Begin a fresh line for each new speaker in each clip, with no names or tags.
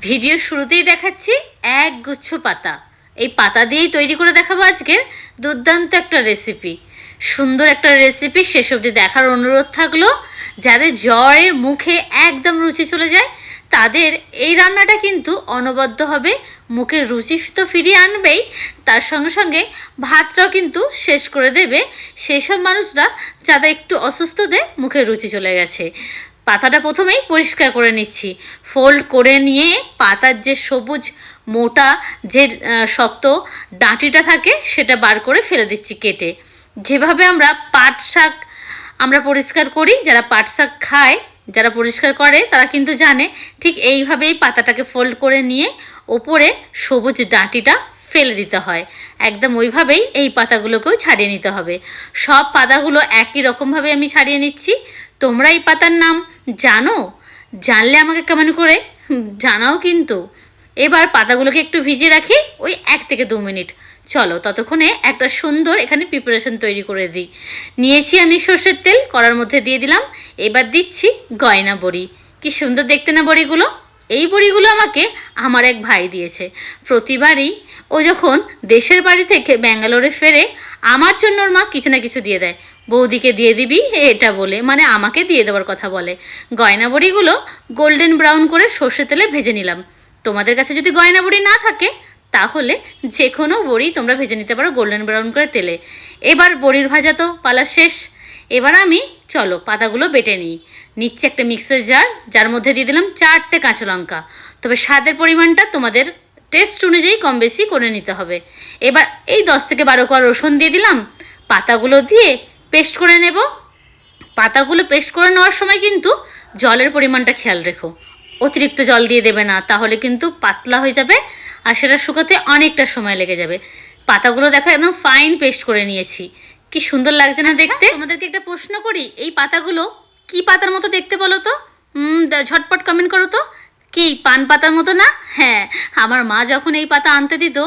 ভিডিওর শুরুতেই দেখাচ্ছি একগুচ্ছ পাতা। এই পাতা দিয়েই তৈরি করে দেখাবো আজকের দুর্দান্ত একটা রেসিপি। সুন্দর একটা রেসিপি, শেষ অবধি দেখার অনুরোধ থাকলো। যাদের জ্বরের মুখে একদম রুচি চলে যায় তাদের এই রান্নাটা কিন্তু অনবদ্য হবে, মুখের রুচি তো ফিরিয়ে আনবেই, তার সঙ্গে সঙ্গে ভাতটাও কিন্তু শেষ করে দেবে সেই সব মানুষরা যাদের একটু অসুস্থতে মুখের রুচি চলে গেছে। পাতাটা প্রথমেই পরিষ্কার করে নিচ্ছি, ফোল্ড করে নিয়ে পাতার যে সবুজ মোটা যে শক্ত ডাঁটিটা থাকে সেটা বার করে ফেলে দিচ্ছি কেটে। যেভাবে আমরা পাট শাক আমরা পরিষ্কার করি, যারা পাট শাক খায়, যারা পরিষ্কার করে তারা কিন্তু জানে ঠিক এইভাবেই পাতাটাকে ফোল্ড করে নিয়ে ওপরে সবুজ ডাঁটিটা ফেলে দিতে হয়। একদম ওইভাবেই এই পাতাগুলোকেও ছাড়িয়ে নিতে হবে। সব পাতাগুলো একই রকমভাবে আমি ছাড়িয়ে নিচ্ছি। তোমরা এই পাতার নাম জানো? জানলে আমাকে কমেন্ট করে জানাও কিন্তু। এবার পাতাগুলোকে একটু ভিজিয়ে রাখি ওই 1 থেকে 2 মিনিট। চলো ততক্ষণে একটা সুন্দর এখানে প্রিপারেশন তৈরি করে দিই। নিয়েছি আমি সর্ষের তেল, কড়ার মধ্যে দিয়ে দিলাম। এবার দিচ্ছি গয়না বড়ি। কি সুন্দর দেখতে না বড়িগুলো! এই বড়িগুলো আমাকে আমার এক ভাই দিয়েছে। প্রতিবারই ও যখন দেশের বাড়ি থেকে ব্যাঙ্গালোরে ফেরে আমার জন্য ওর মা কিছু না কিছু দিয়ে দেয়। বৌদিকে দিয়ে দিবি এটা বলে, মানে আমাকে দিয়ে দেওয়ার কথা বলে। গয়না বড়িগুলো গোল্ডেন ব্রাউন করে সর্ষের তেলে ভেজে নিলাম। তোমাদের কাছে যদি গয়না বড়ি না থাকে তাহলে যে কোনো বড়ি তোমরা ভেজে নিতে পারো গোল্ডেন ব্রাউন করে তেলে। এবার বড়ির ভাজা তো পালা শেষ। এবার আমি চলো পাতাগুলো বেটে নিচ্ছি একটা মিক্সার জার, যার মধ্যে দিয়ে দিলাম 4টে কাঁচা লঙ্কা। তবে স্বাদের পরিমাণটা তোমাদের টেস্ট অনুযায়ী কম বেশি করে নিতে হবে। এবার এই 10 থেকে 12 কোয়া রসুন দিয়ে দিলাম। পাতাগুলো দিয়ে পেস্ট করে নেব। পাতাগুলো পেস্ট করে নেওয়ার সময় কিন্তু জলের পরিমাণটা খেয়াল রেখো, অতিরিক্ত জল দিয়ে দেবে না, তাহলে কিন্তু পাতলা হয়ে যাবে আর সেটা শুকাতে অনেকটা সময় লেগে যাবে। পাতাগুলো দেখো একদম ফাইন পেস্ট করে নিয়েছি। কি সুন্দর লাগছে না দেখতে? তোমাদেরকে একটা প্রশ্ন করি, এই পাতাগুলো কি পাতার মতো দেখতে বলো তো? ঝটপট কমেন্ট করো তো। কি পান পাতার মতো না? হ্যাঁ, আমার মা যখন এই পাতা আনতে দিত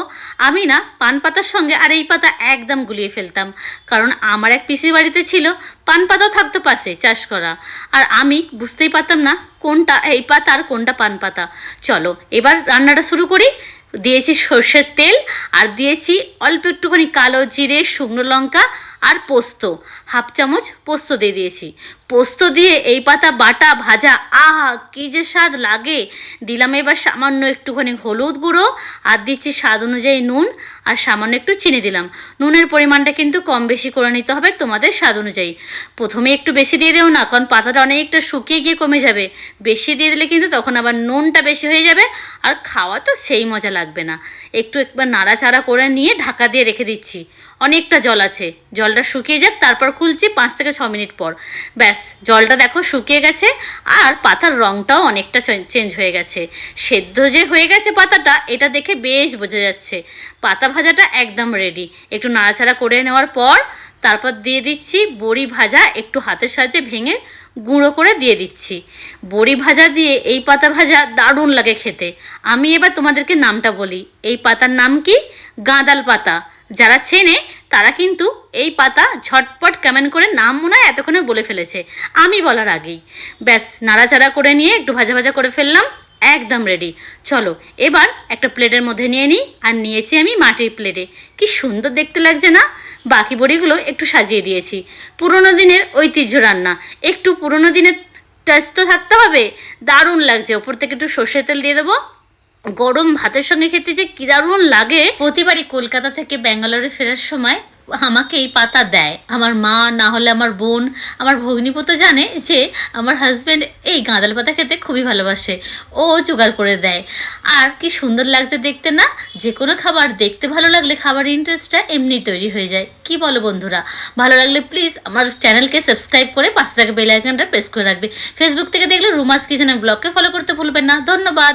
আমি না পান পাতার সঙ্গে আর এই পাতা একদম গুলিয়ে ফেলতাম। কারণ আমার এক পিসির বাড়িতে ছিল, পান পাতাও থাকতো পাশে চাষ করা, আর আমি বুঝতেই পারতাম না কোনটা এই পাতা আর কোনটা পান পাতা। চলো এবার রান্নাটা শুরু করি। দিয়েছি সর্ষের তেল আর দিয়েছি অল্প একটুখানি কালো জিরে, শুকনো লঙ্কা আর পোস্ত, 1/2 চামচ পোস্ত দিয়ে দিয়েছি। পোস্ত দিয়ে এই পাতা বাটা ভাজা, আহা কী যে স্বাদ লাগে! দিলাম এবার সামান্য একটুখানি হলুদ গুঁড়ো আর দিচ্ছি স্বাদ অনুযায়ী নুন আর সামান্য একটু চিনি দিলাম। নুনের পরিমাণটা কিন্তু কম বেশি করে নিতে হবে তোমাদের স্বাদ অনুযায়ী। প্রথমে একটু বেশি দিয়ে দেও না, কারণ পাতাটা অনেকটা শুকিয়ে গিয়ে কমে যাবে। বেশি দিয়ে দিলে কিন্তু তখন আবার নুনটা বেশি হয়ে যাবে আর খাওয়া তো সেই মজা লাগবে না। একবার নাড়াচাড়া করে নিয়ে ঢাকা দিয়ে রেখে দিচ্ছি। অনেকটা জল আছে, জলটা শুকিয়ে যাক, তারপর খুলছি 5 থেকে 6 মিনিট পর। ব্যাস, জলটা দেখো শুকিয়ে গেছে আর পাতার রঙটাও অনেকটা চেঞ্জ হয়ে গেছে। সেদ্ধ যে হয়ে গেছে পাতাটা, এটা দেখে বেশ বোঝা যাচ্ছে। পাতা ভাজাটা একদম রেডি। একটু নাড়াচাড়া করে নেওয়ার পর তারপর দিয়ে দিচ্ছি বড়ি ভাজা, একটু হাতের সাহায্যে ভেঙে গুঁড়ো করে দিয়ে দিচ্ছি। বড়ি ভাজা দিয়ে এই পাতা ভাজা দারুণ লাগে খেতে। আমি এবার তোমাদেরকে নামটা বলি, এই পাতার নাম কি? গাঁদাল পাতা। যারা চেনে তারা কিন্তু এই পাতা ঝটপট কমেন্ট করে নাম মনে হয় এতক্ষণে বলে ফেলেছে আমি বলার আগেই। ব্যাস, নাড়াচাড়া করে নিয়ে একটু ভাজা ভাজা করে ফেললাম, একদম রেডি। চলো এবার একটা প্লেটের মধ্যে নিয়ে নিই। আর নিয়েছি আমি মাটির প্লেটে। কি সুন্দর দেখতে লাগছে না? বাকি বড়িগুলো একটু সাজিয়ে দিয়েছি। পুরোনো দিনের ঐতিহ্য রান্না, একটু পুরোনো দিনের টাচ তো থাকতে হবে। দারুণ লাগছে। ওপর থেকে একটু সর্ষের তেল দিয়ে দেবো। গরম ভাতের সঙ্গে খেতে যে কী দারুণ লাগে। প্রতিবারই কলকাতা থেকে ব্যাঙ্গালোরে ফেরার সময় আমাকে এই পাতা দেয় আমার মা, না হলে আমার বোন, আমার ভগ্নিপতি জানে যে আমার হাজব্যান্ড এই গাঁদাল পাতা খেতে খুবই ভালোবাসে, ও জোগাড় করে দেয়। আর কি সুন্দর লাগছে দেখতে না? যে কোনো খাবার দেখতে ভালো লাগলে খাবার ইন্টারেস্টটা এমনি তৈরি হয়ে যায়। কি বলো বন্ধুরা? ভালো লাগলে প্লিজ আমার চ্যানেলকে সাবস্ক্রাইব করে পাশে থাকা বেল আইকনটা প্রেস করে রাখবে। ফেসবুক থেকে দেখলে রুমাস কিচেন ব্লগকে ফলো করতে ভুলবেন না। ধন্যবাদ।